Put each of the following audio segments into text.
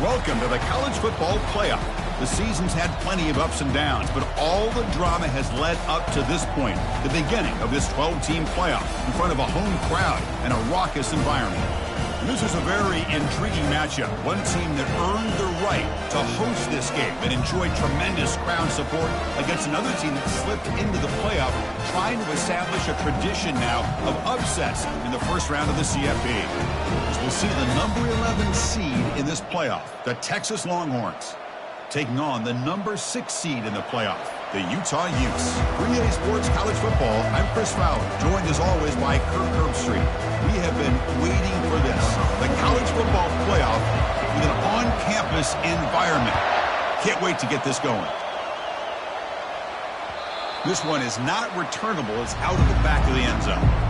Welcome to the college football playoff. The season's had plenty of ups and downs, but all the drama has led up to this point, the beginning of this 12-team playoff in front of a home crowd and a raucous environment. This is a very intriguing matchup. One team that earned the right to host this game and enjoyed tremendous crowd support against another team that slipped into the playoff, trying to establish a tradition now of upsets in the first round of the CFB. As we'll see the number 11 seed in this playoff, the Texas Longhorns, taking on the number 6 seed in the playoff, the Utah Utes. 3A Sports College Football, I'm Chris Fowler, joined as always by Kirk Herbstreit. We have been waiting for this, the college football playoff with an on-campus environment. Can't wait to get this going. This one is not returnable. It's out of the back of the end zone.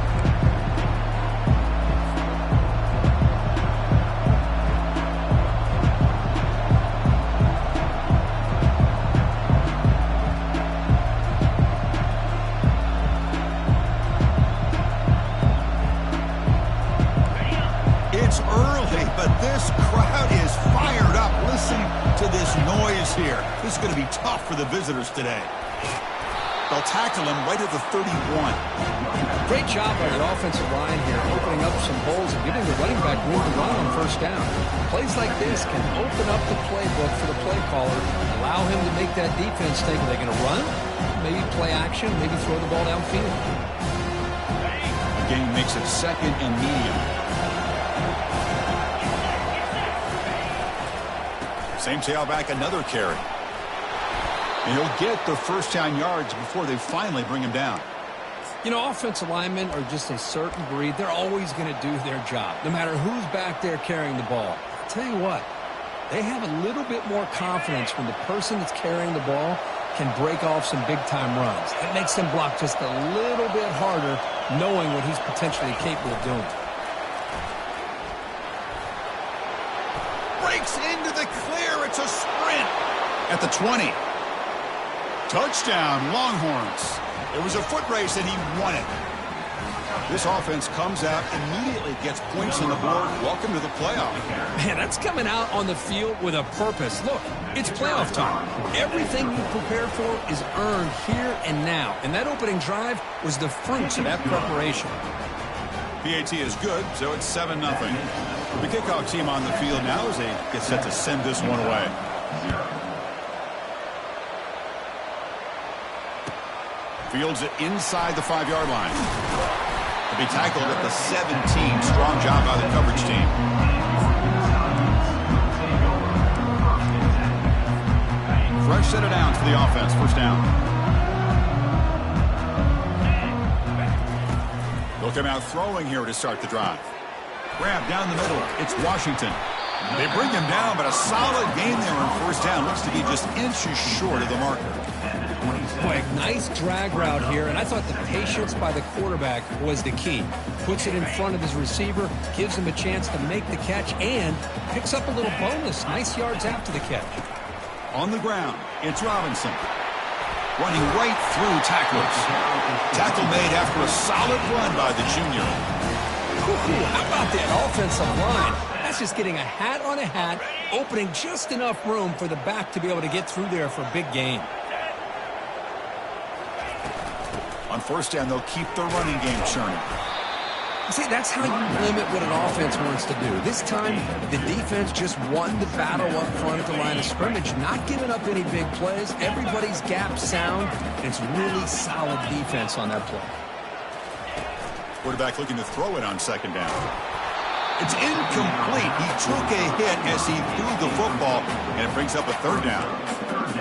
This crowd is fired up. Listen to this noise here. This is going to be tough for the visitors today. They'll tackle him right at the 31. Great job by the offensive line here, opening up some holes and giving the running back room to run on first down. Plays like this can open up the playbook for the play caller, allow him to make that defense think, are they going to run? Maybe play action, maybe throw the ball downfield. The game makes it second and medium. Same tailback, another carry. And he'll get the first down yards before they finally bring him down. You know, offensive linemen are just a certain breed. They're always going to do their job, no matter who's back there carrying the ball. I'll tell you what, they have a little bit more confidence when the person that's carrying the ball can break off some big-time runs. It makes them block just a little bit harder, knowing what he's potentially capable of doing. Breaks into the clear. It's a sprint at the 20. Touchdown, Longhorns. It was a foot race, and he won it. This offense comes out, immediately gets points on the board. Welcome to the playoff. Man, that's coming out on the field with a purpose. Look, it's playoff time. Everything you prepared for is earned here and now. And that opening drive was the fruits of that preparation. PAT is good, so it's 7-0. The kickoff team on the field now as they get set to send this one away. Fields it inside the 5-yard line. To be tackled at the 17. Strong job by the coverage team. Fresh set of downs for the offense. First down. They'll come out throwing here to start the drive. Grab down the middle. It's Washington. They bring him down, but a solid game there on first down. Looks to be just inches short of the marker. Boy, nice drag route here, and I thought the patience by the quarterback was the key. Puts it in front of his receiver, gives him a chance to make the catch, and picks up a little bonus. Nice yards after the catch. On the ground, it's Robinson. Running right through tacklers. Tackle made after a solid run by the junior. Ooh, how about that offensive line? That's just getting a hat on a hat, opening just enough room for the back to be able to get through there for a big gain. On first down, they'll keep the running game churning. See, that's how you limit what an offense wants to do. This time, the defense just won the battle up front at the line of scrimmage, not giving up any big plays. Everybody's gap sound, and it's really solid defense on that play. Quarterback looking to throw it on second down. It's incomplete. He took a hit as he threw the football, and it brings up a third down.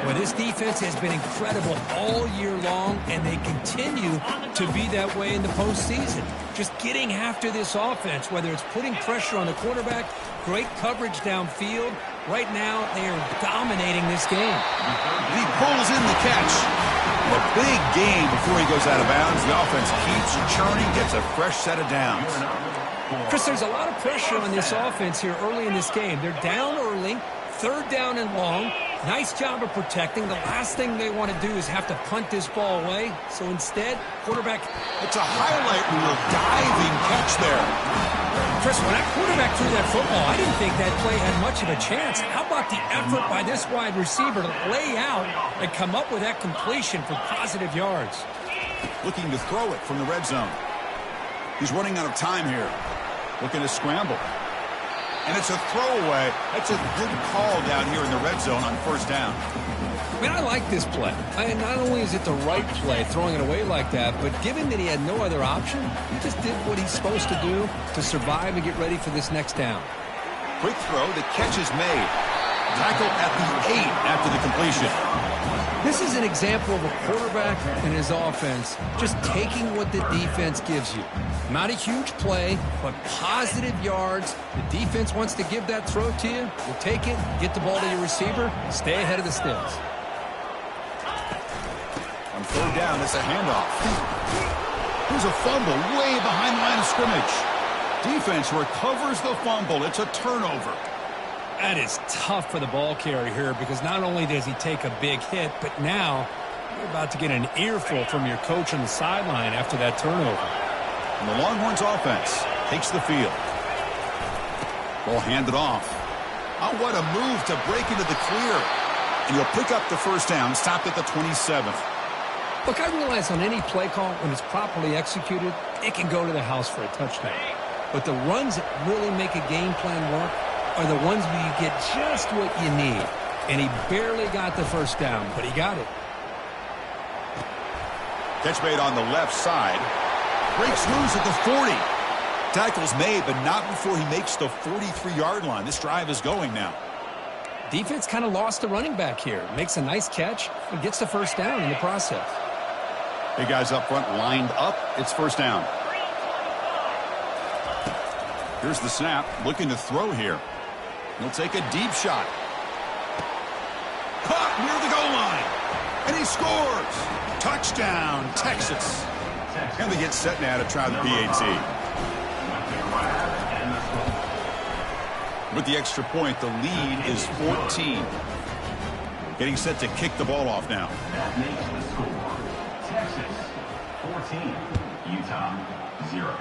Well, this defense has been incredible all year long, and they continue to be that way in the postseason. Just getting after this offense, whether it's putting pressure on the quarterback, great coverage downfield. Right now, they are dominating this game. He pulls in the catch. A big gain before he goes out of bounds. The offense keeps churning, gets a fresh set of downs. Chris, there's a lot of pressure on this offense here early in this game. They're down early, third down and long. Nice job of protecting. The last thing they want to do is have to punt this ball away. So instead, quarterback. It's a highlight reel diving catch there. Chris, when that quarterback threw that football, I didn't think that play had much of a chance. How about the effort by this wide receiver to lay out and come up with that completion for positive yards? Looking to throw it from the red zone. He's running out of time here. Looking to scramble. And it's a throwaway. That's a good call down here in the red zone on first down. Man, I like this play. Not only is it the right play, throwing it away like that, but given that he had no other option, he just did what he's supposed to do to survive and get ready for this next down. Quick throw. The catch is made. Tackle at the 8 after the completion. This is an example of a quarterback and his offense just taking what the defense gives you. Not a huge play, but positive yards. The defense wants to give that throw to you. You take it, get the ball to your receiver, stay ahead of the sticks. On third down, it's a handoff. Here's a fumble way behind the line of scrimmage. Defense recovers the fumble. It's a turnover. That is tough for the ball carrier here because not only does he take a big hit, but now you're about to get an earful from your coach on the sideline after that turnover. And the Longhorns offense takes the field. Ball handed off. Oh, what a move to break into the clear. And you'll pick up the first down, stopped at the 27th. Look, I realize on any play call, when it's properly executed, it can go to the house for a touchdown. But the runs that really make a game plan work are the ones where you get just what you need. And he barely got the first down, but he got it. Catch made on the left side. Breaks loose at the 40. Tackle's made, but not before he makes the 43-yard line. This drive is going now. Defense kind of lost the running back here. Makes a nice catch and gets the first down in the process. Big guys up front lined up. It's first down. Here's the snap. Looking to throw here. He'll take a deep shot. Caught near the goal line. And he scores. Touchdown, Texas. And they get set now to try the PAT. With the extra point, the lead is 14. Getting set to kick the ball off now. That makes the score Texas 14, Utah 0.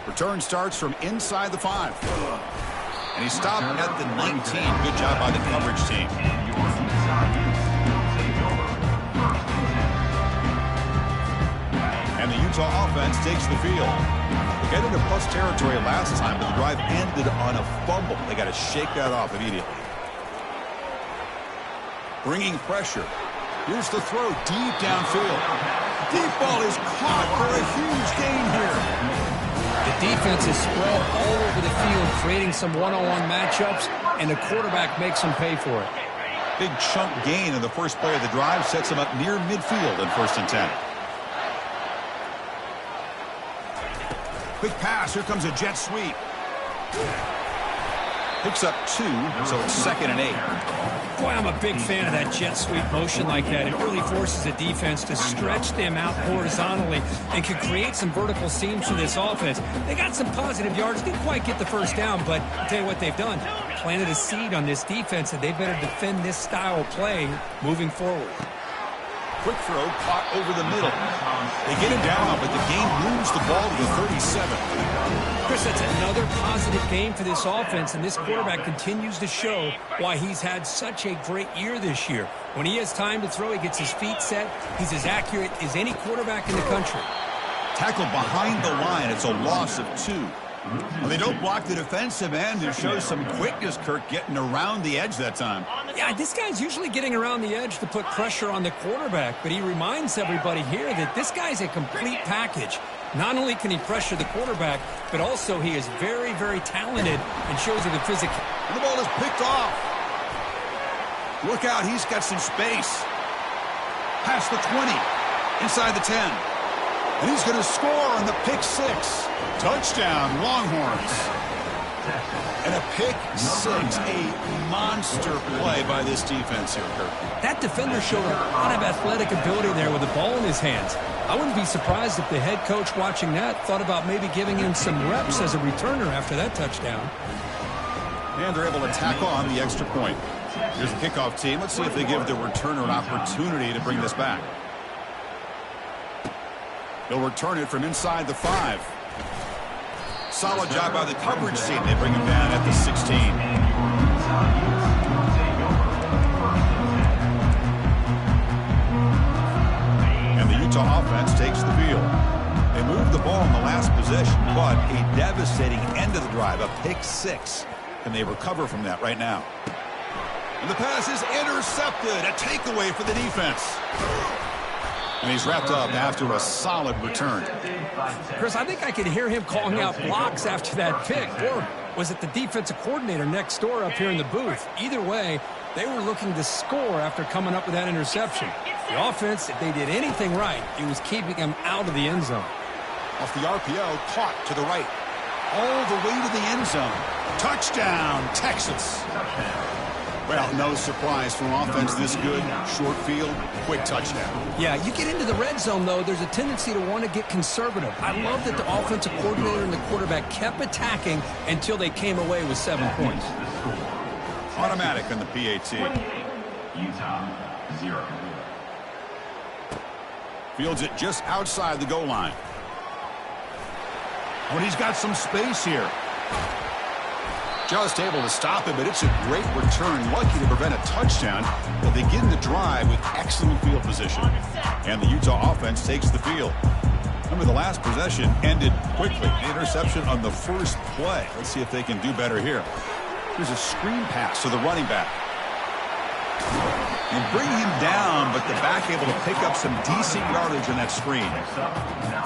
Return starts from inside the 5. And he stopped at the 19. Good job by the coverage team. And the Utah offense takes the field. They got into plus territory last time, but the drive ended on a fumble. They got to shake that off immediately. Bringing pressure. Here's the throw deep downfield. Deep ball is caught for a huge gain here. The defense is spread all over the field, creating some one-on-one matchups, and the quarterback makes them pay for it. Big chunk gain in the first play of the drive sets him up near midfield in 1st and 10. Quick pass. Here comes a jet sweep. Picks up 2, so it's 2nd and 8. Boy, I'm a big fan of that jet sweep motion like that. It really forces the defense to stretch them out horizontally and can create some vertical seams for this offense. They got some positive yards. Didn't quite get the first down, but I'll tell you what they've done. Planted a seed on this defense, and they better defend this style of play moving forward. Quick throw caught over the middle. They get him down, but the game moves the ball to the 37. Chris, that's another positive game for this offense, and this quarterback continues to show why he's had such a great year this year. When he has time to throw, he gets his feet set. He's as accurate as any quarterback in the country. Tackled behind the line. It's a loss of 2. Well, they don't block the defensive end. It shows some quickness, Kirk, getting around the edge that time. Yeah, this guy's usually getting around the edge to put pressure on the quarterback, but he reminds everybody here that this guy's a complete package. Not only can he pressure the quarterback, but also he is very, very talented and shows you the physical. And the ball is picked off. Look out, he's got some space. Past the 20, inside the 10. And he's going to score on the pick 6. Touchdown, Longhorns. And a pick 6, a monster play by this defense here, Kirk. That defender showed a lot of athletic ability there with the ball in his hands. I wouldn't be surprised if the head coach watching that thought about maybe giving him some reps as a returner after that touchdown. And they're able to tack on the extra point. Here's the kickoff team. Let's see if they give the returner an opportunity to bring this back. They'll return it from inside the 5. Solid job by the coverage team. They bring him down at the 16. And the Utah offense takes the field. They moved the ball in the last possession, but a devastating end of the drive, a pick 6. Can they recover from that right now? And the pass is intercepted. A takeaway for the defense. And he's wrapped up after a solid return. Chris, I think I could hear him calling out blocks after that pick. Or was it the defensive coordinator next door up here in the booth? Either way, they were looking to score after coming up with that interception. The offense, if they did anything right, it was keeping them out of the end zone. Off the RPO, caught to the right. All the way to the end zone. Touchdown, Texas. Well, no surprise from offense this good. Short field, quick touchdown. Yeah, you get into the red zone, though, there's a tendency to want to get conservative. I love that the offensive coordinator and the quarterback kept attacking until they came away with 7 points. Automatic on the PAT. Utah 0. Fields it just outside the goal line. Oh, and he's got some space here. Just able to stop it, but it's a great return. Lucky to prevent a touchdown, but they get in the drive with excellent field position. And the Utah offense takes the field. Remember, the last possession ended quickly. The interception on the first play. Let's see if they can do better here. Here's a screen pass to the running back. And bring him down, but the back able to pick up some decent yardage on that screen.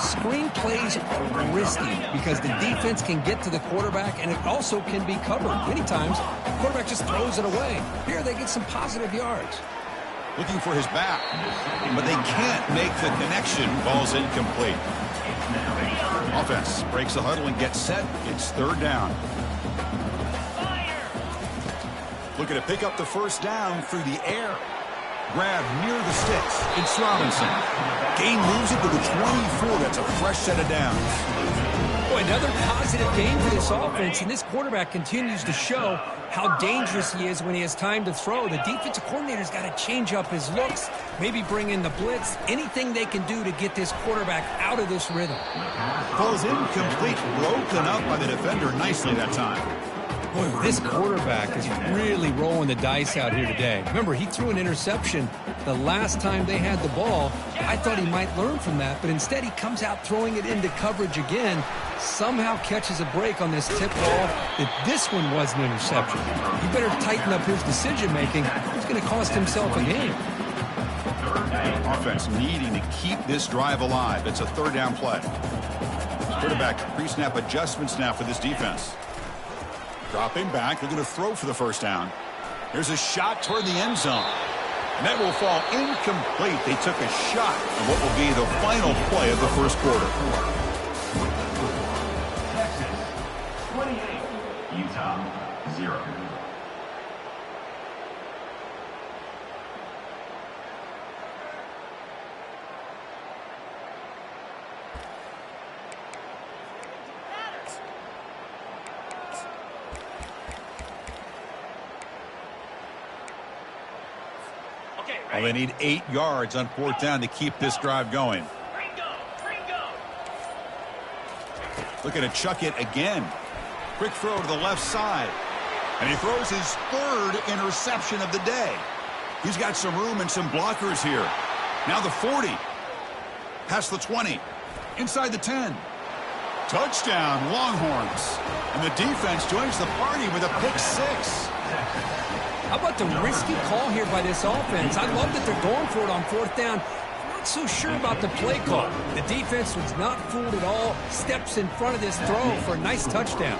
Screen plays are risky because the defense can get to the quarterback, and it also can be covered. Many times, the quarterback just throws it away. Here, they get some positive yards. Looking for his back, but they can't make the connection. Ball's incomplete. Offense breaks the huddle and gets set. It's third down. Looking to pick up the first down through the air. Grab near the sticks. It's Robinson. Gain moves it to the 24. That's a fresh set of downs. Boy, another positive game for this offense, and this quarterback continues to show how dangerous he is when he has time to throw. The defensive coordinator's got to change up his looks, maybe bring in the blitz, anything they can do to get this quarterback out of this rhythm. Falls incomplete, broken up by the defender nicely that time. Boy, this quarterback is really rolling the dice out here today. Remember, he threw an interception the last time they had the ball. I thought he might learn from that, but instead he comes out throwing it into coverage again, somehow catches a break on this tip ball that this one was an interception. He better tighten up his decision-making. He's going to cost himself a game. Offense needing to keep this drive alive. It's a third down play. Quarterback pre-snap adjustments now for this defense. Dropping back, they're going to throw for the first down. Here's a shot toward the end zone. And that will fall incomplete. They took a shot on what will be the final play of the first quarter. Texas 28, Utah 0. Well, they need 8 yards on fourth down to keep this drive going. Looking to chuck it again. Quick throw to the left side. And he throws his third interception of the day. He's got some room and some blockers here. Now the 40. Past the 20. Inside the 10. Touchdown, Longhorns. And the defense joins the party with a pick 6. How about the risky call here by this offense? I love that they're going for it on fourth down. I'm not so sure about the play call. The defense was not fooled at all. Steps in front of this throw for a nice touchdown.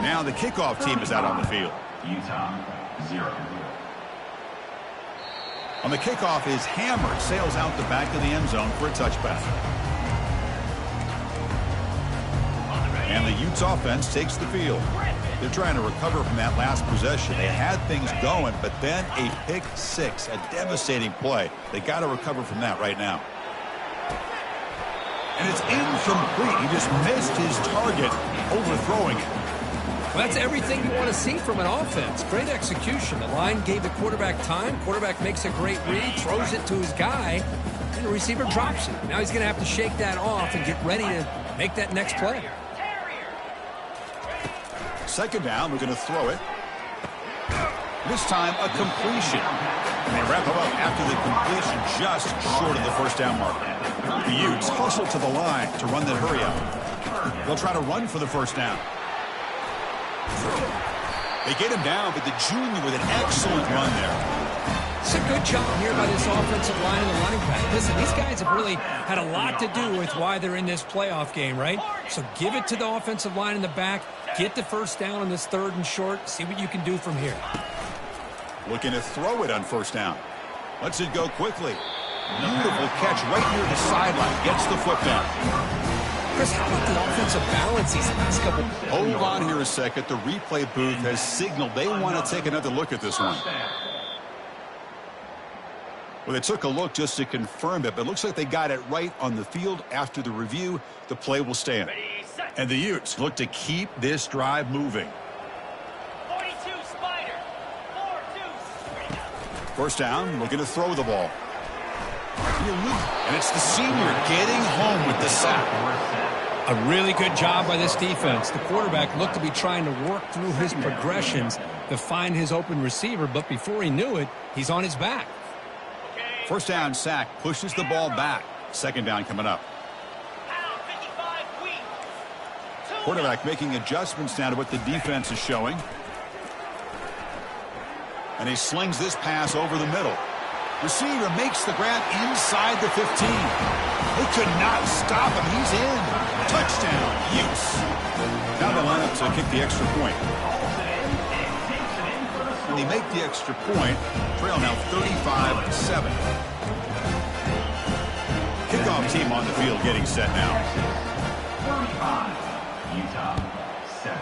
Now the kickoff team is out on the field. Utah 0. On the kickoff is hammered. Sails out the back of the end zone for a touchback. And the Utes offense takes the field. They're trying to recover from that last possession. They had things going, but then a pick 6, a devastating play. They got to recover from that right now. And it's incomplete. He just missed his target, overthrowing it. Well, that's everything you want to see from an offense. Great execution. The line gave the quarterback time. Quarterback makes a great read, throws it to his guy, and the receiver drops it. Now he's going to have to shake that off and get ready to make that next play. Second down, we're going to throw it. This time, a completion. And they wrap him up after the completion just short of the first down marker. The Utes hustle to the line to run that hurry up. They'll try to run for the first down. They get him down, but the junior with an excellent run there. It's a good job here by this offensive line and the running back. Listen, these guys have really had a lot to do with why they're in this playoff game, right? So give it to the offensive line in the back. Get the first down on this 3rd and short. See what you can do from here. Looking to throw it on first down. Lets it go quickly. Beautiful catch right near the sideline. Gets the foot down. Chris, how about the offensive balance these last couple? Hold on here a second. The replay booth has signaled they want to take another look at this one. Well, they took a look just to confirm it, but it looks like they got it right on the field. After the review, the play will stand. And the Utes look to keep this drive moving. 42 Spider. 4-2. First down, looking to throw the ball. And it's the senior getting home with the sack. A really good job by this defense. The quarterback looked to be trying to work through his progressions to find his open receiver, but before he knew it, he's on his back. First down sack pushes the ball back. Second down coming up. Quarterback making adjustments now to what the defense is showing. And he slings this pass over the middle. Receiver makes the grab inside the 15. They could not stop him. He's in. Touchdown, Utes. Now they line up to kick the extra point. And they make the extra point. Trail now 35-7. Kickoff team on the field getting set now. 45, Utah 7.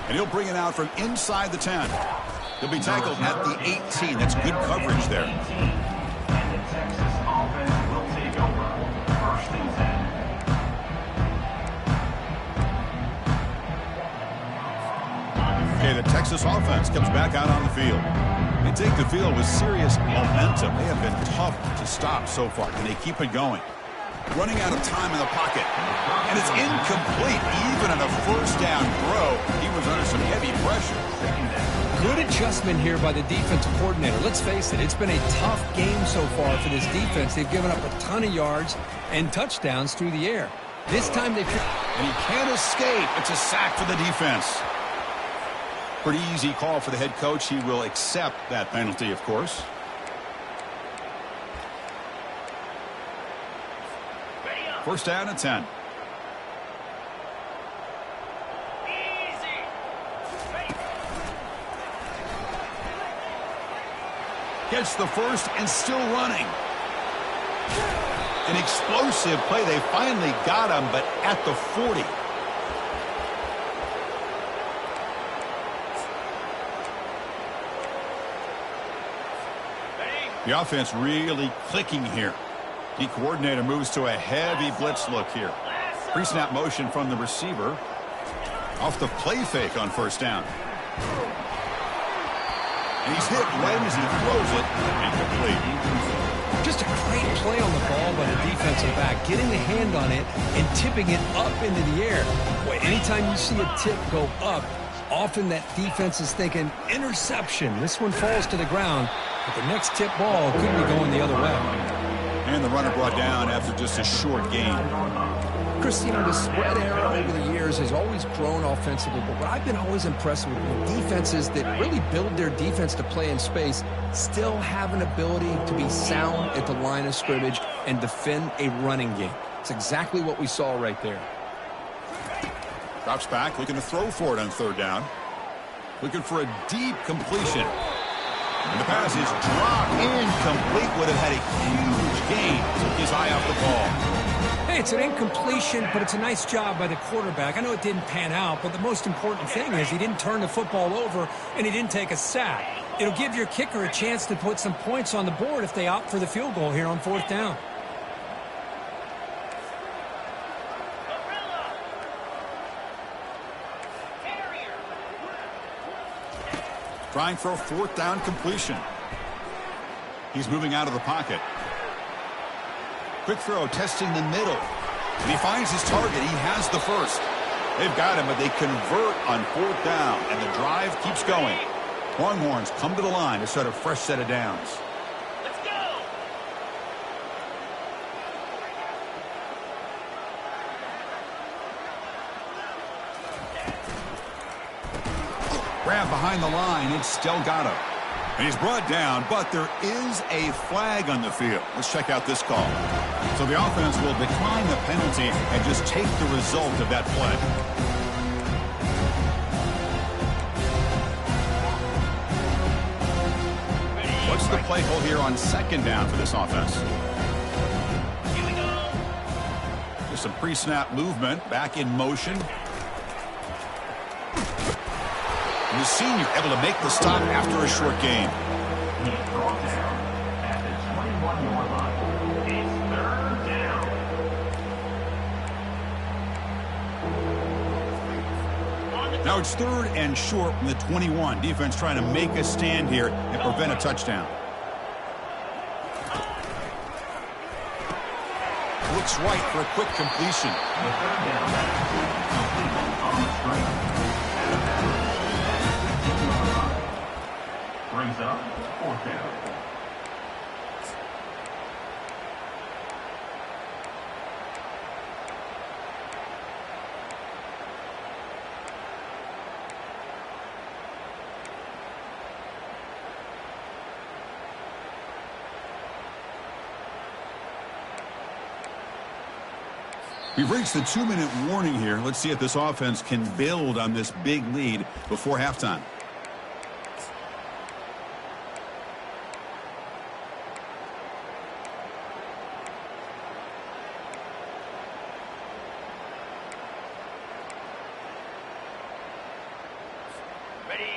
And he'll bring it out from inside the 10. He'll be tackled at the 18. That's good coverage there. And the Texas offense will take over. 1st and 10. Okay, the Texas offense comes back out on the field. They take the field with serious momentum. They have been tough to stop so far. Can they keep it going? Running out of time in the pocket. And it's incomplete. Even on a first down throw, he was under some heavy pressure. Good adjustment here by the defensive coordinator. Let's face it, it's been a tough game so far for this defense. They've given up a ton of yards and touchdowns through the air. This time they... And he can't escape. It's a sack for the defense. Pretty easy call for the head coach. He will accept that penalty, of course. First down and 10. Gets the first and still running. An explosive play. They finally got him, but at the 40. The offense really clicking here. The coordinator moves to a heavy blitz look here. Pre-snap motion from the receiver. Off the play fake on first down. And he's hit right as he throws it. Incomplete. Just a great play on the ball by the defensive back. Getting the hand on it and tipping it up into the air. Boy, anytime you see a tip go up, often that defense is thinking interception. This one falls to the ground. But the next tip ball could be going the other way. And the runner brought down after just a short gain. Chris, you know, the spread era over the years has always grown offensively, but what I've been always impressed with defenses that really build their defense to play in space still have an ability to be sound at the line of scrimmage and defend a running game. It's exactly what we saw right there. Drops back, looking to throw for it on third down. Looking for a deep completion. And the pass is dropped incomplete. Would have had a huge gain. Took his eye off the ball. Hey, it's an incompletion, but it's a nice job by the quarterback. I know it didn't pan out, but the most important thing is he didn't turn the football over and he didn't take a sack. It'll give your kicker a chance to put some points on the board if they opt for the field goal here on fourth down. Trying for a fourth down completion. He's moving out of the pocket. Quick throw, testing the middle. And he finds his target. He has the first. They've got him, but they convert on 4th down, and the drive keeps going. Longhorns come to the line to start a fresh set of downs. Let's go. Grab behind the line. It's Delgado. And he's brought down, but there is a flag on the field. Let's check out this call. So the offense will decline the penalty and just take the result of that play. What's the play call here on 2nd down for this offense? Here we go. Just some pre-snap movement, back in motion. And the senior able to make the stop after a short gain. He's brought down at the 21-yard line. It's 3rd down. Now it's 3rd and short from the 21. Defense trying to make a stand here and prevent a touchdown. Looks right for a quick completion. The 3rd down back. Completed on the string. Brings up 4th down. We've reached the 2-minute warning here. Let's see if this offense can build on this big lead before halftime.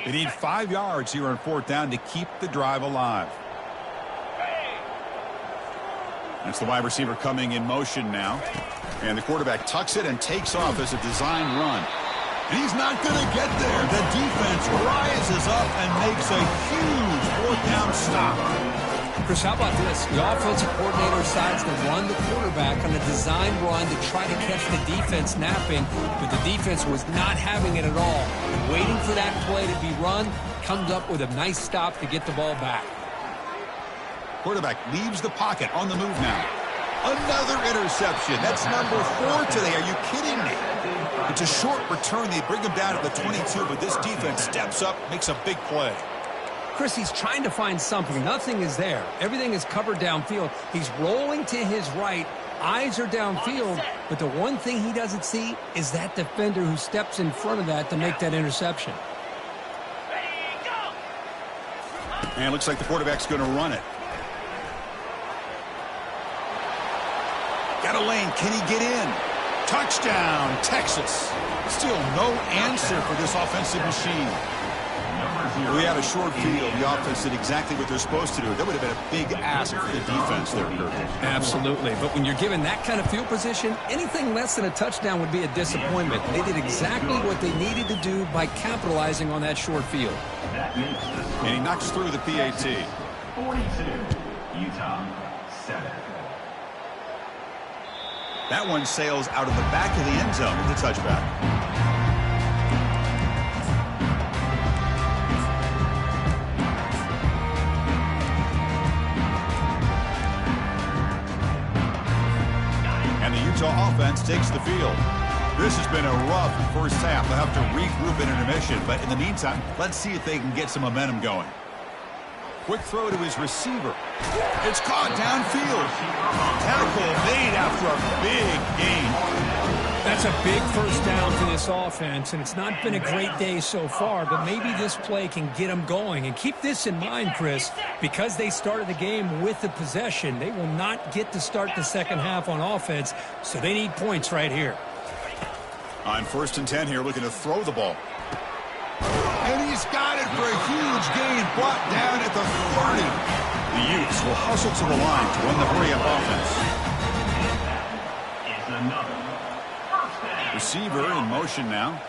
They need 5 yards here on 4th down to keep the drive alive. That's the wide receiver coming in motion now. And the quarterback tucks it and takes off as a design run. And he's not going to get there. The defense rises up and makes a huge 4th down stop. Chris, how about this? The offensive coordinator decides to run the quarterback on a design run to try to catch the defense napping, but the defense was not having it at all. Waiting for that play to be run, comes up with a nice stop to get the ball back. Quarterback leaves the pocket on the move now. Another interception. That's number 4 today. Are you kidding me? It's a short return. They bring him down at the 22, but this defense steps up, makes a big play. Chris, he's trying to find something. Nothing is there. Everything is covered downfield. He's rolling to his right. Eyes are downfield, but the one thing he doesn't see is that defender who steps in front of that to make that interception. Ready, go. And it looks like the quarterback's going to run it. Got a lane. Can he get in? Touchdown, Texas. Still no answer for this offensive machine. We had a short field. The offense did exactly what they're supposed to do. That would have been a big ask for the defense there, Kirk. Absolutely. But when you're given that kind of field position, anything less than a touchdown would be a disappointment. They did exactly what they needed to do by capitalizing on that short field. And he knocks through the PAT. 42, Utah 7. That one sails out of the back of the end zone with the touchback. And the Utah offense takes the field. This has been a rough first half. They'll have to regroup in intermission, but in the meantime, let's see if they can get some momentum going. Quick throw to his receiver. It's caught downfield. Tackle made after a big gain. That's a big first down for this offense, and it's not been a great day so far, but maybe this play can get them going. And keep this in mind, Chris, because they started the game with the possession, they will not get to start the second half on offense, so they need points right here. On 1st and 10 here, looking to throw the ball. And he's got it for a huge gain, brought down at the 30. The Utes will hustle to the line to run the hurry-up offense. It's another first down. Receiver in motion now.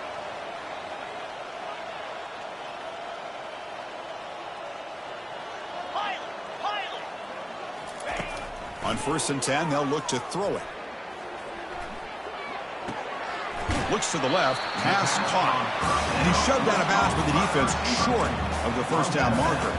Pilot. On 1st and 10, they'll look to throw it. looks to the left, pass caught. And he shoved out of bounds with the defense short of the first down marker.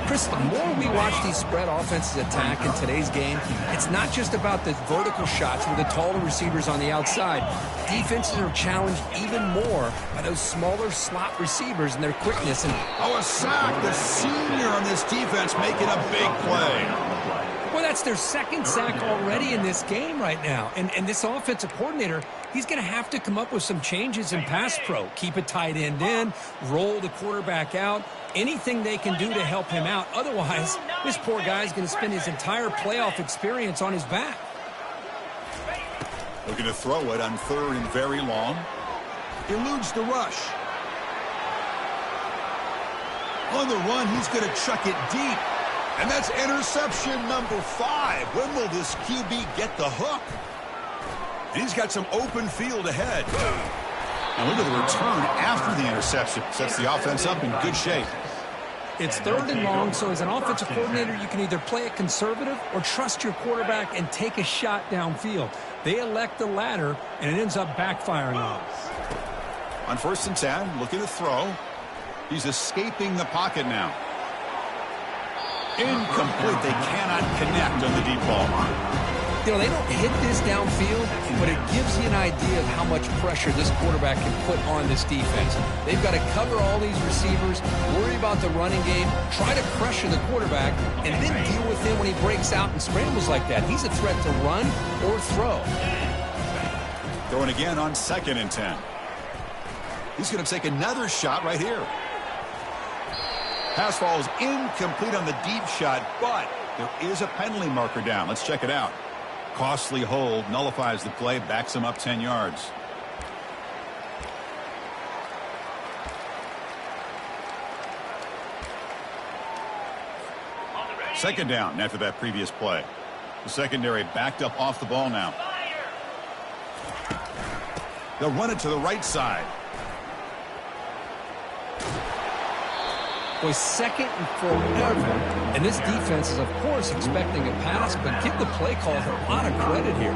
Chris, the more we watch these spread offenses attack in today's game, it's not just about the vertical shots with the taller receivers on the outside. Defenses are challenged even more by those smaller slot receivers and their quickness. And a sack. The senior on this defense making a big play. well, that's their second sack already in this game right now. And this offensive coordinator, he's going to have to come up with some changes in pass pro. Keep a tight end in, roll the quarterback out. Anything they can do to help him out. Otherwise, this poor guy's going to spend his entire playoff experience on his back. Looking to throw it on 3rd and very long. Eludes the rush. On the run, he's going to chuck it deep. And that's interception number 5. When will this QB get the hook? And he's got some open field ahead. And look at the return after the interception. Sets the offense up in good shape. It's 3rd and long, so as an offensive coordinator, you can either play it conservative or trust your quarterback and take a shot downfield. They elect the latter, and it ends up backfiring on them. On 1st and 10, looking to throw. He's escaping the pocket now. Incomplete. They cannot connect on the deep ball. You know, they don't hit this downfield, but it gives you an idea of how much pressure this quarterback can put on this defense. They've got to cover all these receivers, worry about the running game, try to pressure the quarterback, and then deal with him when he breaks out and scrambles like that. He's a threat to run or throw. Throwing again on 2nd and 10. He's going to take another shot right here. Pass falls incomplete on the deep shot, but there is a penalty marker down. Let's check it out. Costly hold, nullifies the play, backs him up 10 yards. Second down after that previous play. The secondary backed up off the ball now. They'll run it to the right side. Boy, 2nd and forever. And this defense is, of course, expecting a pass, but give the play callers a lot of credit here.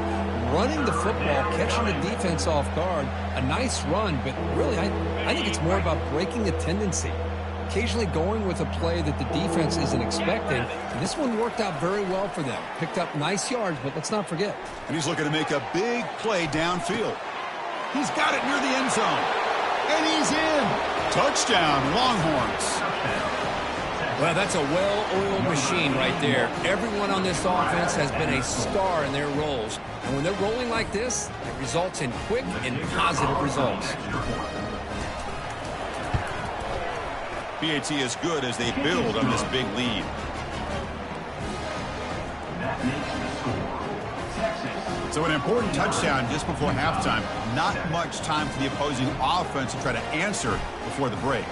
Running the football, catching the defense off guard, a nice run, but really, I think it's more about breaking the tendency. Occasionally going with a play that the defense isn't expecting. And this one worked out very well for them. Picked up nice yards, but let's not forget. And he's looking to make a big play downfield. He's got it near the end zone. And he's in. Touchdown, Longhorns. Well, that's a well-oiled machine right there. Everyone on this offense has been a star in their roles. And when they're rolling like this, it results in quick and positive results. PAT is good as they build on this big lead. So an important touchdown just before halftime. Not much time for the opposing offense to try to answer before the break.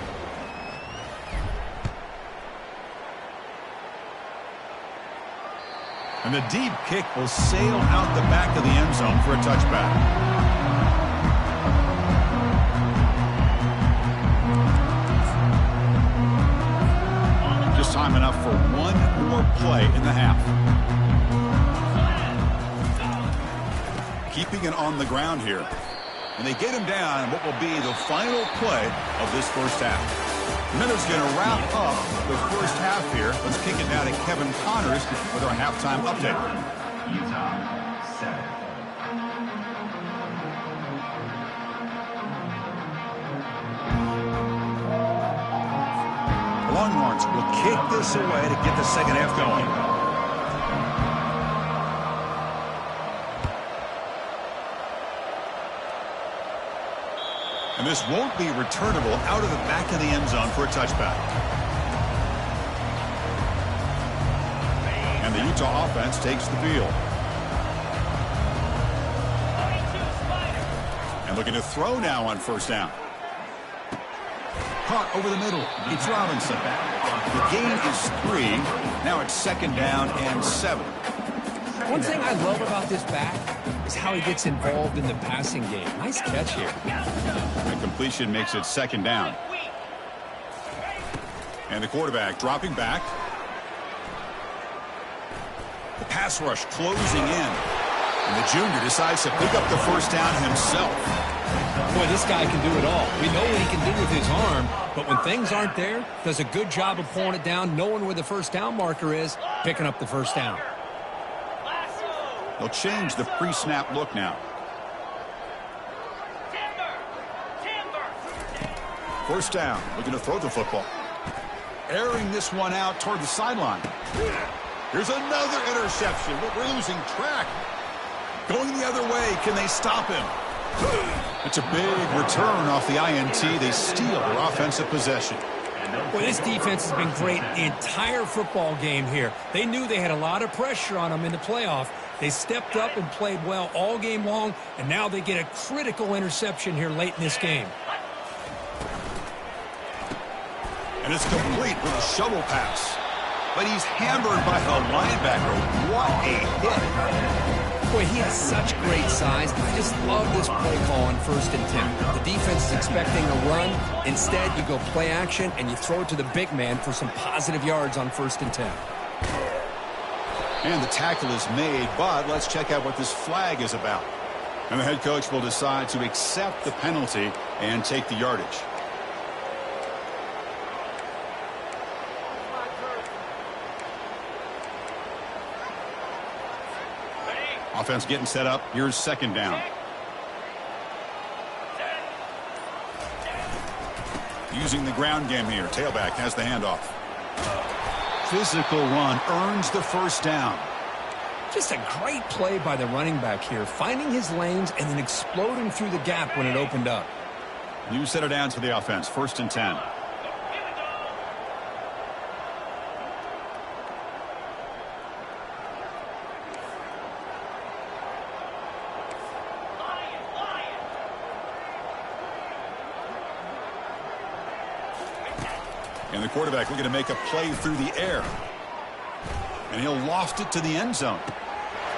And the deep kick will sail out the back of the end zone for a touchback. Just time enough for one more play in the half. Keeping it on the ground here. And they get him down what will be the final play of this first half. And then it's going to wrap up the first half here. Let's kick it now to Kevin Connors with our halftime update. Utah 7. Longhorns will kick this away to get the second half going. And this won't be returnable out of the back of the end zone for a touchback. And the Utah offense takes the field. And looking to throw now on first down. Caught over the middle. It's Robinson. The gain is 3. Now it's 2nd down and 7. One thing I love about this back is how he gets involved in the passing game. Nice catch here. The completion makes it 2nd down. And the quarterback dropping back. The pass rush closing in. And the junior decides to pick up the first down himself. Boy, this guy can do it all. We know what he can do with his arm, but when things aren't there, does a good job of pulling it down, knowing where the first down marker is, picking up the first down. They'll change the pre-snap look now. First down, looking to throw the football. Airing this one out toward the sideline. Here's another interception, but we're losing track. Going the other way, can they stop him? It's a big return off the INT. They steal their offensive possession. Well, this defense has been great the entire football game here. They knew they had a lot of pressure on them in the playoff. They stepped up and played well all game long, and now they get a critical interception here late in this game. And it's complete with a shovel pass. But he's hammered by the linebacker. What a hit. Boy, he has such great size. I just love this play call on 1st and 10. The defense is expecting a run. Instead, you go play action, and you throw it to the big man for some positive yards on 1st and 10. And the tackle is made, but let's check out what this flag is about. And the head coach will decide to accept the penalty and take the yardage. Offense getting set up. Here's 2nd down. Using the ground game here. Tailback has the handoff. Physical run earns the first down. Just a great play by the running back here, finding his lanes and then exploding through the gap when it opened up. New set of downs for the offense. 1st and 10. And the quarterback looking to make a play through the air. And he'll loft it to the end zone.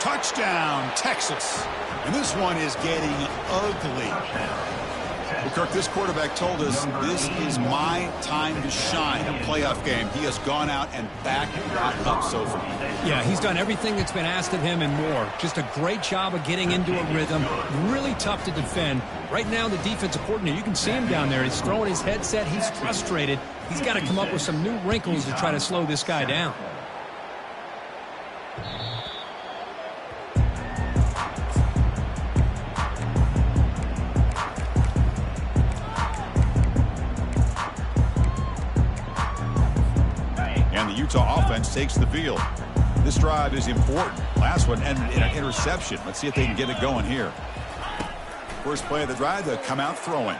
Touchdown, Texas. And this one is getting ugly. Well, Kirk, this quarterback told us this is my time to shine. A playoff game. He has gone out and backed that up so far. Yeah, he's done everything that's been asked of him and more. Just a great job of getting into a rhythm. Really tough to defend. Right now, the defensive coordinator, you can see him down there. He's throwing his headset. He's frustrated. He's got to come up with some new wrinkles to try to slow this guy down. And the Utah offense takes the field. This drive is important. Last one ended in an interception. Let's see if they can get it going here. First play of the drive, they'll come out throwing.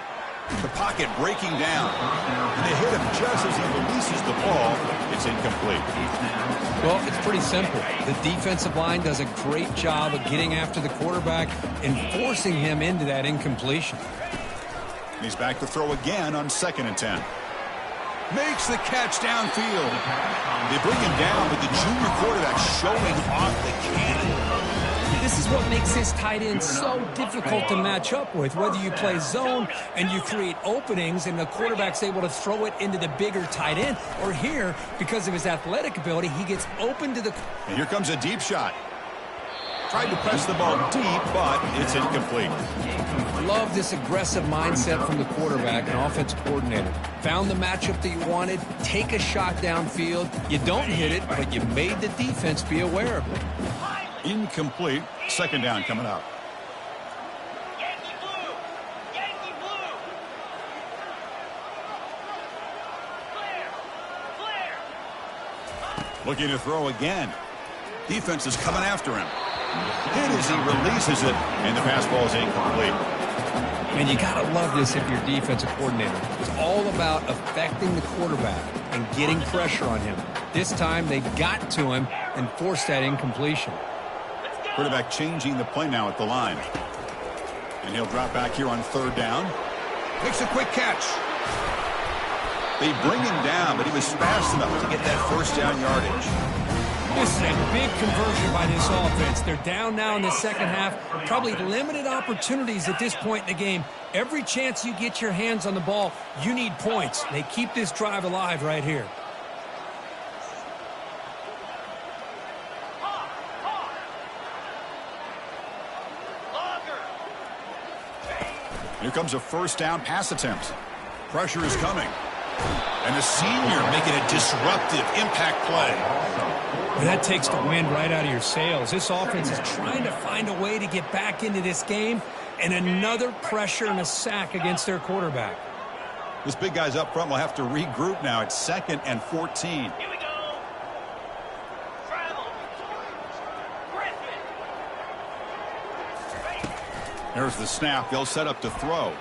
The pocket breaking down. And they hit him just as he releases the ball. It's incomplete. Well, it's pretty simple. The defensive line does a great job of getting after the quarterback and forcing him into that incompletion. He's back to throw again on 2nd and 10. Makes the catch downfield. They bring him down, but the junior quarterback showing off the cannon. This is what makes his tight end so difficult to match up with. Whether you play zone and you create openings and the quarterback's able to throw it into the bigger tight end, or here, because of his athletic ability, he gets open to the... And here comes a deep shot. Tried to press the ball deep, but it's incomplete. Love this aggressive mindset from the quarterback and offensive coordinator. Found the matchup that you wanted, take a shot downfield. You don't hit it, but you made the defense be aware of it. Incomplete. 2nd down coming up. Yankee blue! Yankee blue! Flare! Flare! Looking to throw again. Defense is coming after him. Hit as he releases it, and the pass ball is incomplete. And you got to love this if you're defensive coordinator. It's all about affecting the quarterback and getting pressure on him. This time they got to him and forced that incompletion. Quarterback changing the play now at the line. And he'll drop back here on 3rd down. Makes a quick catch. They bring him down, but he was fast enough to get that first down yardage. This is a big conversion by this offense. They're down now in the second half. Probably limited opportunities at this point in the game. Every chance you get your hands on the ball, you need points. They keep this drive alive right here. Here comes a first down pass attempt. Pressure is coming. And a senior making a disruptive impact play. Well, that takes the wind right out of your sails. This offense is trying to find a way to get back into this game, and another pressure and a sack against their quarterback. This big guy's up front will have to regroup now. It's 2nd and 14. Here we go. Travel. Griffin. There's the snap. They'll set up to throw.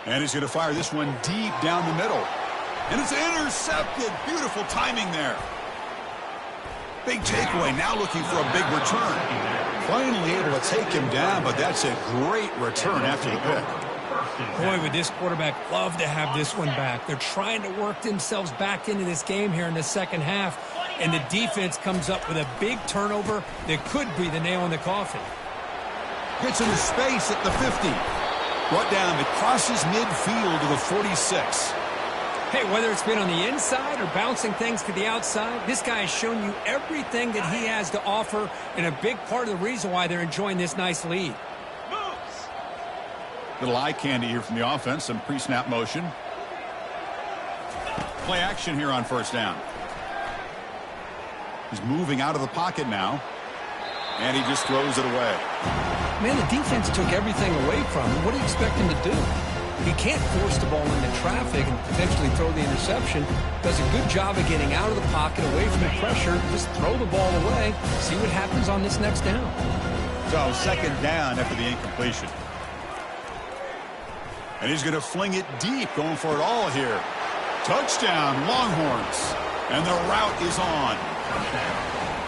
And he's going to fire this one deep down the middle. And it's intercepted. Beautiful timing there. Big takeaway. Now looking for a big return. Finally able to take him down, but that's a great return after the pick. Boy, would this quarterback love to have this one back. They're trying to work themselves back into this game here in the second half, and the defense comes up with a big turnover that could be the nail in the coffin. Gets into space at the 50. Brought down, it crosses midfield to the 46. Hey, whether it's been on the inside or bouncing things to the outside, this guy has shown you everything that he has to offer, and a big part of the reason why they're enjoying this nice lead. Moves. Little eye candy here from the offense. Some pre-snap motion. Play action here on first down. He's moving out of the pocket now. And he just throws it away. Man, the defense took everything away from him. What do you expect him to do? He can't force the ball into traffic and potentially throw the interception. Does a good job of getting out of the pocket, away from the pressure. Just throw the ball away. See what happens on this next down. So 2nd down after the incompletion. And he's going to fling it deep, going for it all here. Touchdown, Longhorns. And the route is on.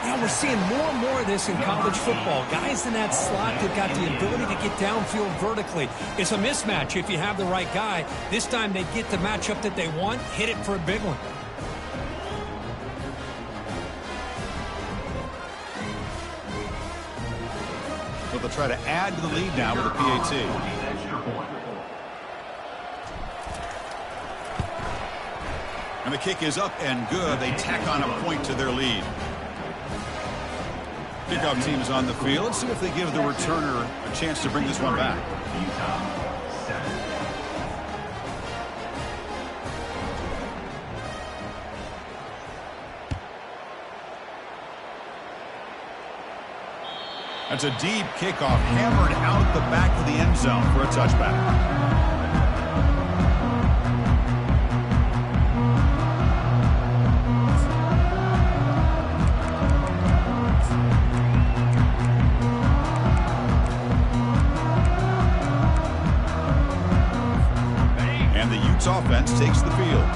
Now we're seeing more and more of this in college football. Guys in that slot that got the ability to get downfield vertically. It's a mismatch if you have the right guy. This time they get the matchup that they want, hit it for a big one. So they'll try to add to the lead now with a PAT. And the kick is up and good. They tack on a point to their lead. Kickoff team is on the field. Let's see if they give the returner a chance to bring this one back. That's a deep kickoff, hammered out the back of the end zone for a touchback. Offense takes the field.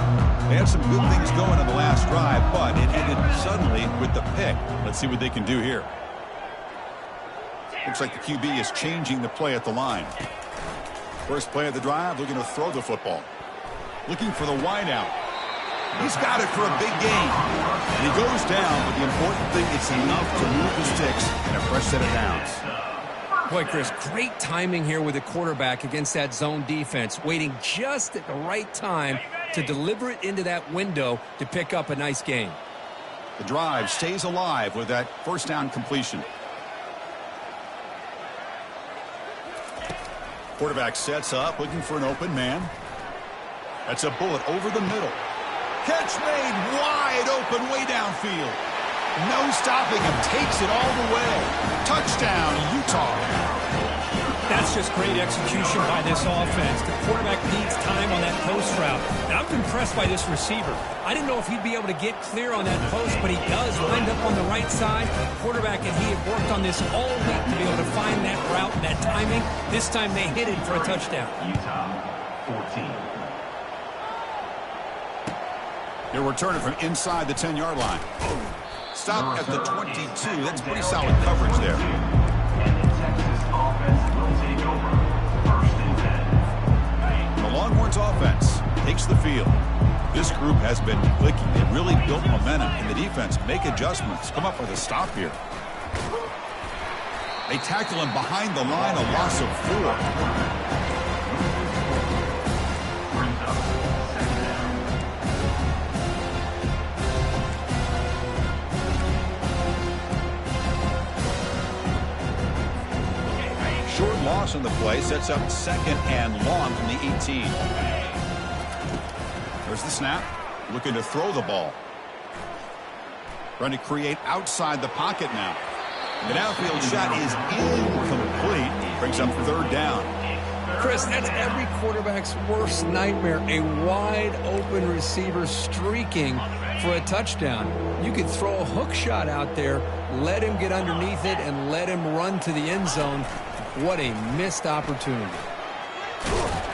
They had some good things going on the last drive, but it ended suddenly with the pick. Let's see what they can do here. Looks like the QB is changing the play at the line. First play of the drive, looking to throw the football. Looking for the wideout. He's got it for a big gain. And he goes down, but the important thing, it's enough to move the sticks and a fresh set of downs. Boy, Chris, great timing here with the quarterback against that zone defense, waiting just at the right time to deliver it into that window to pick up a nice gain. The drive stays alive with that first down completion. Quarterback sets up, looking for an open man. That's a bullet over the middle. Catch made wide open way downfield. No stopping him, takes it all the way. Touchdown, Utah. That's just great execution by this offense. The quarterback needs time on that post route. And I'm impressed by this receiver. I didn't know if he'd be able to get clear on that post, but he does wind up on the right side. Quarterback and he have worked on this all week to be able to find that route and that timing. This time they hit it for a touchdown. Utah 14. They're returning from inside the 10-yard line. Stop at the 22. That's pretty solid coverage there. And the Texas offense will take over. 1st and 10. The Longhorns offense takes the field. This group has been clicking. They really built momentum, and the defense make adjustments. Come up with a stop here. They tackle him behind the line, a loss of 4. loss on the play sets up 2nd and long from the 18. There's the snap. Looking to throw the ball. Trying to create outside the pocket now. The downfield shot is incomplete. Brings up 3rd down. Chris, that's every quarterback's worst nightmare. A wide open receiver streaking for a touchdown. You could throw a hook shot out there, let him get underneath it, and let him run to the end zone. What a missed opportunity.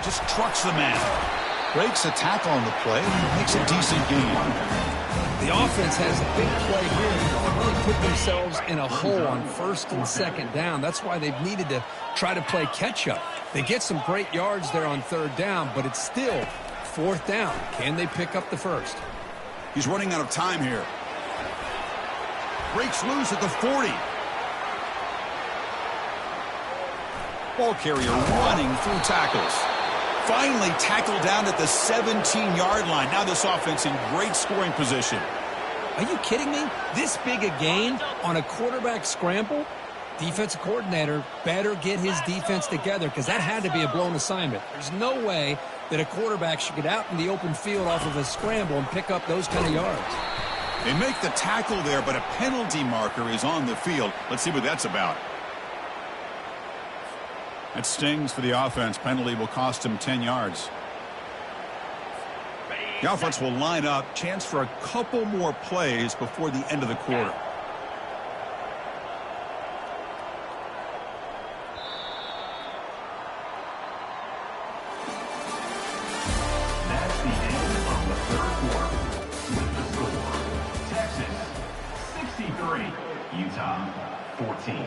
Just trucks the man. Breaks a tackle on the play. Makes a decent gain. The offense has a big play here. They really put themselves in a hole on 1st and 2nd down. That's why they've needed to try to play catch-up. They get some great yards there on 3rd down, but it's still 4th down. Can they pick up the 1st? He's running out of time here. Breaks loose at the 40. Ball carrier running through tackles. Finally tackled down at the 17-yard line. Now this offense in great scoring position. Are you kidding me? This big a gain on a quarterback scramble? Defensive coordinator better get his defense together because that had to be a blown assignment. There's no way that a quarterback should get out in the open field off of a scramble and pick up those kind of yards. They make the tackle there, but a penalty marker is on the field. Let's see what that's about. That stings for the offense. Penalty will cost him 10 yards. The offense will line up. Chance for a couple more plays before the end of the quarter. That's the end of the 3rd quarter. With the score, Texas 63, Utah 14.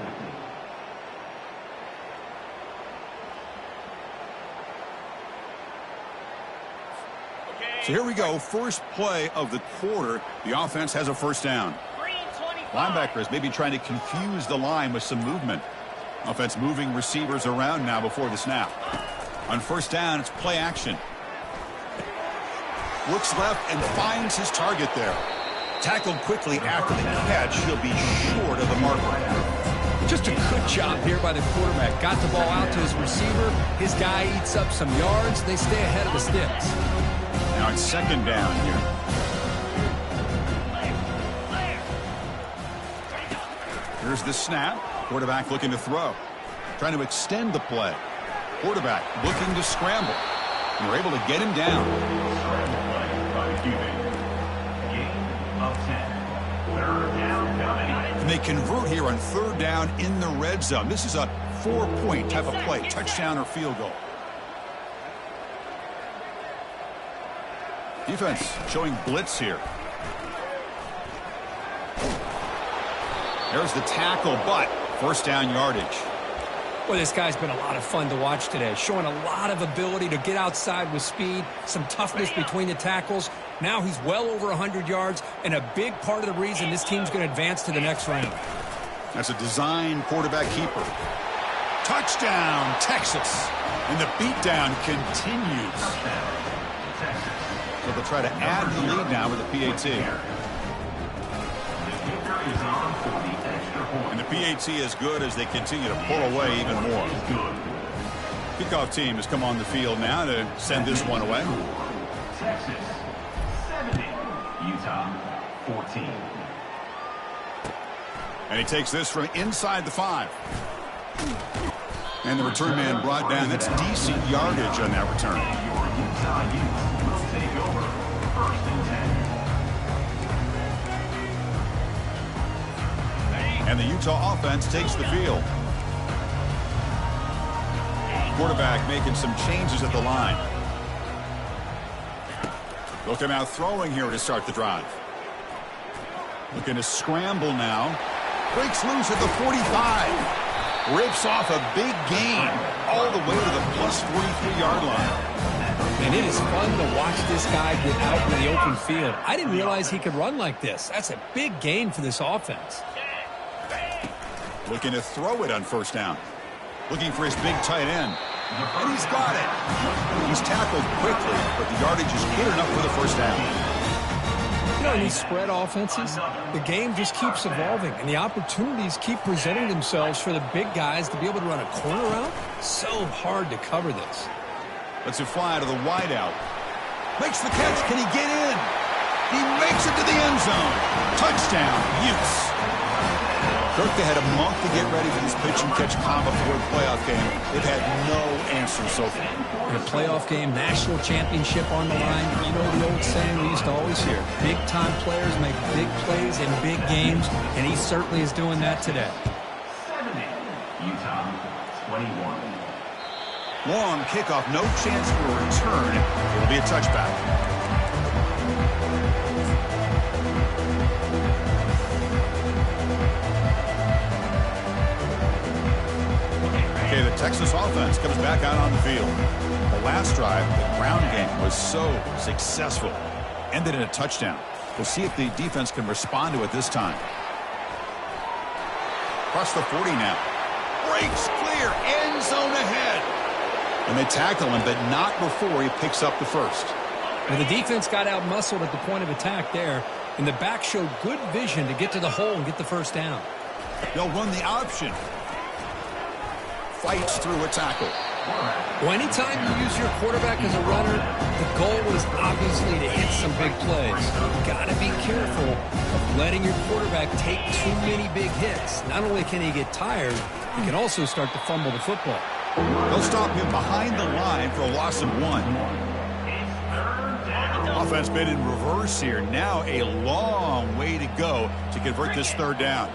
So here we go. First play of the quarter. The offense has a 1st down. Green 25. Linebackers maybe trying to confuse the line with some movement. Offense moving receivers around now before the snap. On 1st down, it's play action. Looks left and finds his target there. Tackled quickly after the catch. He'll be short of the marker. Just a good job here by the quarterback. Got the ball out to his receiver. His guy eats up some yards. They stay ahead of the sticks. Now it's 2nd down here. Here's the snap. Quarterback looking to throw. Trying to extend the play. Quarterback looking to scramble. And they're able to get him down. Scramble play by the QB. Gain of 10. 3rd down coming. And they convert here on 3rd down in the red zone. This is a 4-point type of play. Touchdown or field goal. Defense showing blitz here. There's the tackle, but 1st down yardage. Well, this guy's been a lot of fun to watch today, showing a lot of ability to get outside with speed, some toughness between the tackles. Now he's well over 100 yards, and a big part of the reason this team's going to advance to the next round. That's a design quarterback keeper. Touchdown, Texas. And the beatdown continues. Touchdown, Texas. So they'll try to add the lead now with the PAT. The kicker is on for the extra point. And the PAT is good as they continue to pull away even more. Good. Kickoff team has come on the field now to send this one away. Texas 70, Utah 14. And he takes this from inside the 5. And the return man brought down. That's decent yardage on that return. Your Utah Utes will take over 1st and 10. And the Utah offense takes the field. Quarterback making some changes at the line. Looking out throwing here to start the drive. Looking to scramble now. Breaks loose at the 45. Rips off a big gain all the way to the plus 43-yard line. And it is fun to watch this guy get out in the open field. I didn't realize he could run like this. That's a big gain for this offense. Looking to throw it on 1st down. Looking for his big tight end. And he's got it. He's tackled quickly, but the yardage is good enough for the 1st down. You know, in these spread offenses, the game just keeps evolving, and the opportunities keep presenting themselves for the big guys to be able to run a corner route. So hard to cover this. Lets it fly to the wideout. Makes the catch. Can he get in? He makes it to the end zone. Touchdown, Utes. Kirk, they had a month to get ready for this pitch and catch combo for the playoff game. They've had no answer so far. In a playoff game, national championship on the line, you know the old saying we used to always hear, big-time players make big plays in big games, and he certainly is doing that today. 70, Utah, 21. Long kickoff, no chance for a return. It'll be a touchback. Okay, the Texas offense comes back out on the field. The last drive, the ground game was so successful. Ended in a touchdown. We'll see if the defense can respond to it this time. Across the 40 now. Breaks clear. End zone ahead. And they tackle him, but not before he picks up the first. Well, the defense got out-muscled at the point of attack there, and the back showed good vision to get to the hole and get the first down. They'll run the option. Fights through a tackle. Well, anytime you use your quarterback as a runner, the goal is obviously to hit some big plays. You've got to be careful of letting your quarterback take too many big hits. Not only can he get tired, he can also start to fumble the football. They'll stop him behind the line for a loss of 1. Offense been in reverse here. Now a long way to go to convert this third down.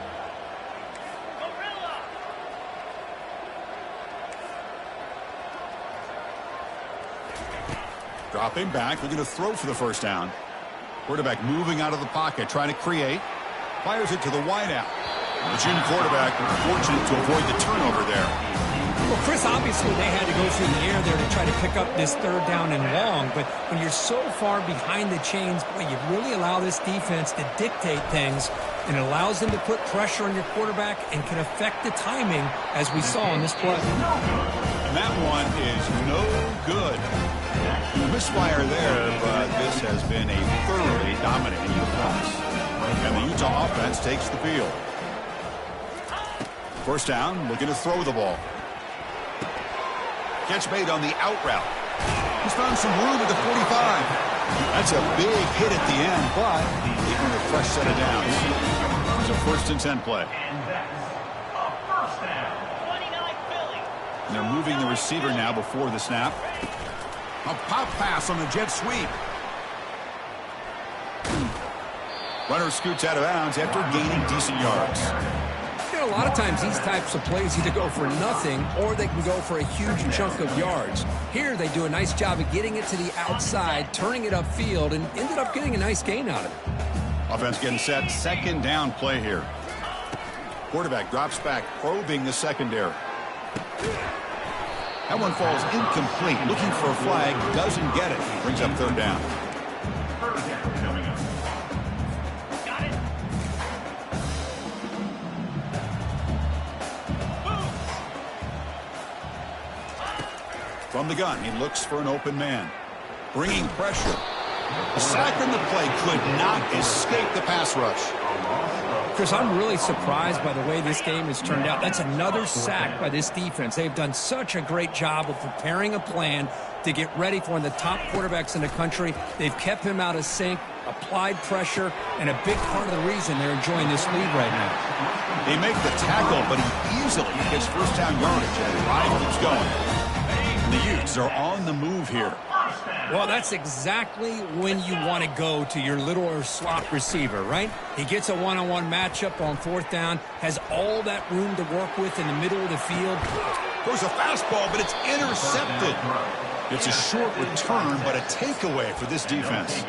Dropping back, looking to throw for the first down. Quarterback moving out of the pocket, trying to create. Fires it to the wideout. The junior quarterback fortunate to avoid the turnover there. Well, Chris, obviously they had to go through the air there to try to pick up this third down and long, but when you're so far behind the chains, boy, you really allow this defense to dictate things, and it allows them to put pressure on your quarterback and can affect the timing, as we saw in this play. And that one is no good. A misfire there, but this has been a thoroughly dominating performance. And the Utah offense takes the field. First down, looking to throw the ball. Catch made on the out route. He's found some room at the 45. That's a big hit at the end, but they earn a fresh set of downs. It's a 1st and 10 play. And that's a first down. 29 Philly. And they're moving the receiver now before the snap. A pop pass on the jet sweep. Runner scoots out of bounds after gaining decent yards. You know, a lot of times these types of plays either go for nothing or they can go for a huge chunk of yards. Here they do a nice job of getting it to the outside, turning it upfield, and ended up getting a nice gain out of it. Offense getting set. Second down play here. Quarterback drops back, probing the secondary. That one falls incomplete. Looking for a flag. Doesn't get it. Brings up third down. Third down coming up. Got it. From the gun, he looks for an open man. Bringing pressure. A sack on the play could not escape the pass rush. Chris, I'm really surprised by the way this game has turned out. That's another sack by this defense. They've done such a great job of preparing a plan to get ready for one of the top quarterbacks in the country. They've kept him out of sync, applied pressure, and a big part of the reason they're enjoying this lead right now. They make the tackle, but he easily gets first down yardage, and the drive keeps going. The Utes are on the move here. Well, that's exactly when you want to go to your little or slot receiver, right? He gets a one-on-one matchup on fourth down, has all that room to work with in the middle of the field. Throws a fastball, but it's intercepted. It's a short return, but a takeaway for this defense.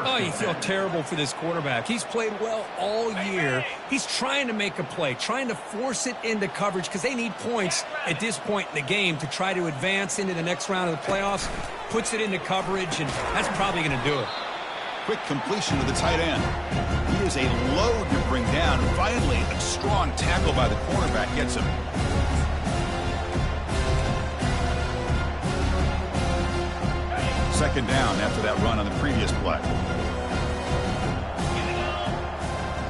Oh, you feel terrible for this quarterback. He's played well all year. He's trying to make a play, trying to force it into coverage because they need points at this point in the game to try to advance into the next round of the playoffs. Puts it into coverage, and that's probably going to do it. Quick completion to the tight end. He is a load to bring down. Finally, a strong tackle by the cornerback gets him. Second down after that run on the previous play.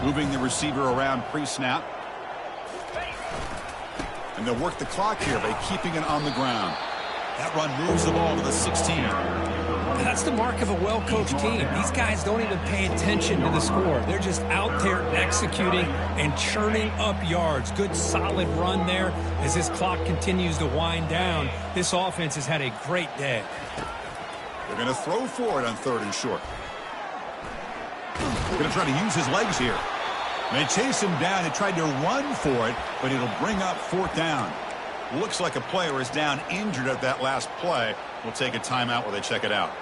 Moving the receiver around pre-snap. And they'll work the clock here by keeping it on the ground. That run moves the ball to the 16. That's the mark of a well-coached team. These guys don't even pay attention to the score. They're just out there executing and churning up yards. Good, solid run there as this clock continues to wind down. This offense has had a great day. They're going to throw for it on 3rd and short. They're going to try to use his legs here. They chase him down and tried to run for it, but it'll bring up 4th down. Looks like a player is down injured at that last play. We'll take a timeout while they check it out.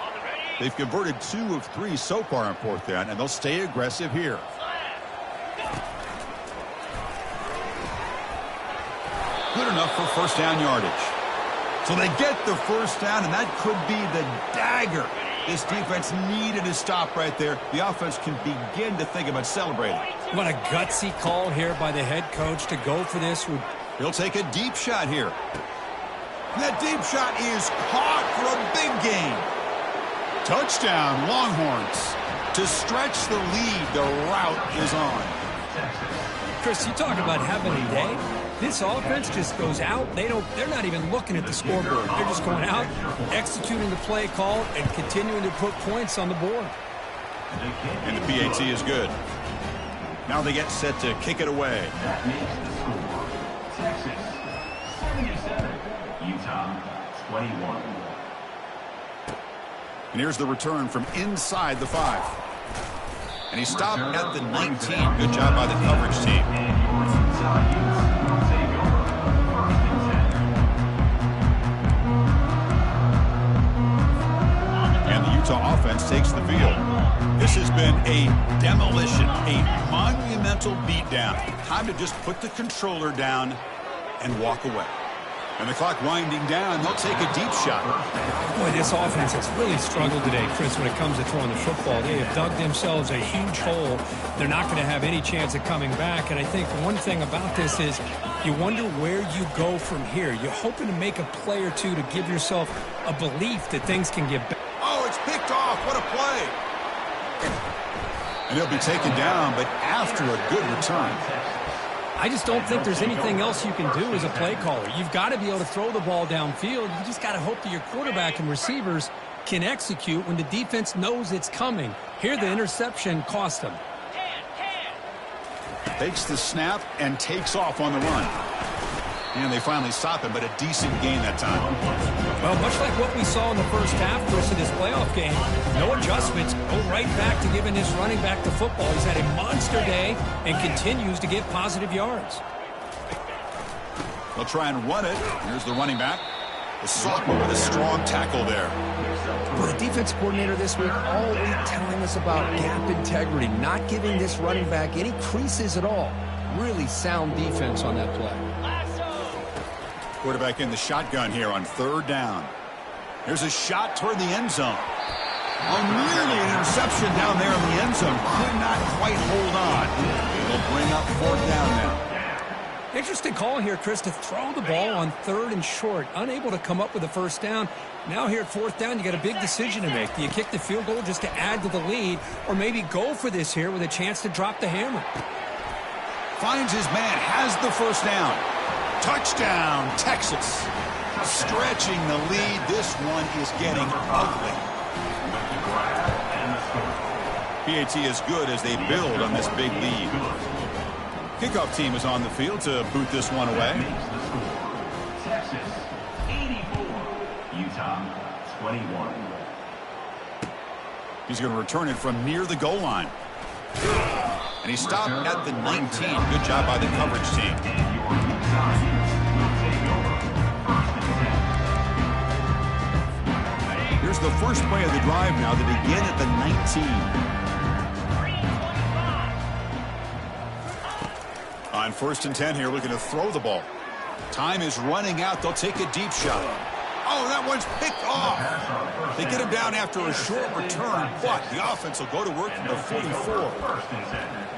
They've converted 2 of 3 so far on 4th down, and they'll stay aggressive here. Good enough for 1st down yardage. So they get the 1st down, and that could be the dagger. This defense needed a stop right there. The offense can begin to think about celebrating. What a gutsy call here by the head coach to go for this. He'll take a deep shot here. That deep shot is caught for a big gain. Touchdown, Longhorns. To stretch the lead, the route is on. Chris, you talk about having a day. This offense just goes out. They're not even looking at the scoreboard. They're just going out, executing the play call, and continuing to put points on the board. And the PAT is good. Now they get set to kick it away. That makes the score Texas 77, Utah 21. And here's the return from inside the 5. And he stopped at the 19. Good job by the coverage team. And the Utah offense takes the field. This has been a demolition, a monumental beatdown. Time to just put the controller down and walk away. And the clock winding down, they'll take a deep shot. Boy, this offense has really struggled today, Chris, when it comes to throwing the football. They have dug themselves a huge hole. They're not going to have any chance of coming back. And I think one thing about this is you wonder where you go from here. You're hoping to make a play or two to give yourself a belief that things can get better. Oh, it's picked off. What a play. And he'll be taken down, but after a good return. I just don't think there's anything else you can do as a play caller. You've got to be able to throw the ball downfield. You just got to hope that your quarterback and receivers can execute when the defense knows it's coming. Here, the interception cost them. Takes the snap and takes off on the run. And they finally stop him, but a decent gain that time. Well, much like what we saw in the first half course of this playoff game, no adjustments, go right back to giving this running back the football. He's had a monster day and continues to get positive yards. They'll try and run it. Here's the running back. The sophomore with a strong tackle there. Well, the defense coordinator this week all week telling us about gap integrity, not giving this running back any creases at all. Really sound defense on that play. Quarterback in the shotgun here on 3rd down. Here's a shot toward the end zone. Oh, nearly an interception down there in the end zone. Could not quite hold on. It'll bring up 4th down now. Interesting call here, Chris, to throw the ball on 3rd and short. Unable to come up with a 1st down. Now here at 4th down, you got a big decision to make. Do you kick the field goal just to add to the lead, or maybe go for this here with a chance to drop the hammer? Finds his man, has the 1st down. Touchdown, Texas. Stretching the lead. This one is getting ugly. PAT is good as they build on this big lead. Kickoff team is on the field to boot this one away. Texas 84, Utah 21. He's going to return it from near the goal line. And he stopped at the 19. Good job by the coverage team. Here's the first play of the drive now. They begin at the 19. On 1st and 10 here, looking to throw the ball. Time is running out. They'll take a deep shot. Oh, that one's picked off. They get him down after a short return, but the offense will go to work from the 44.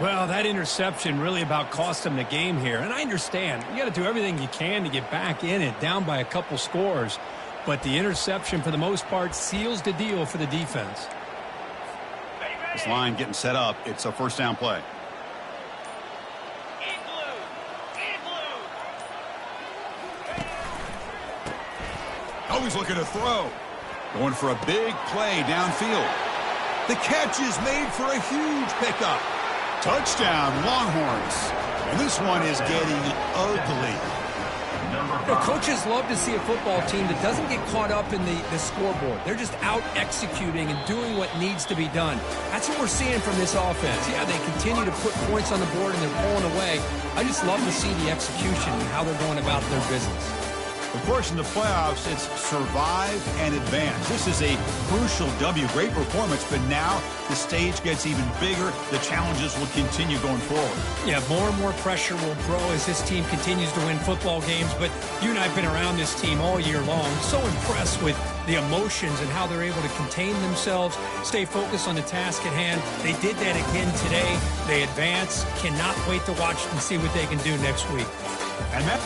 Well, that interception really about cost them the game here. And I understand. You got to do everything you can to get back in it, down by a couple scores. But the interception, for the most part, seals the deal for the defense. This line getting set up. It's a 1st down play. Oh, he's looking to throw. Going for a big play downfield. The catch is made for a huge pickup. Touchdown, Longhorns. And this one is getting ugly. Coaches love to see a football team that doesn't get caught up in the scoreboard. They're just out executing and doing what needs to be done. That's what we're seeing from this offense. Yeah, they continue to put points on the board and they're pulling away. I just love to see the execution and how they're going about their business. Of course, in the playoffs, it's survive and advance. This is a crucial W. Great performance, but now the stage gets even bigger. The challenges will continue going forward. Yeah, more and more pressure will grow as this team continues to win football games, but you and I have been around this team all year long. So impressed with the emotions and how they're able to contain themselves, stay focused on the task at hand. They did that again today. They advance. Cannot wait to watch and see what they can do next week. And that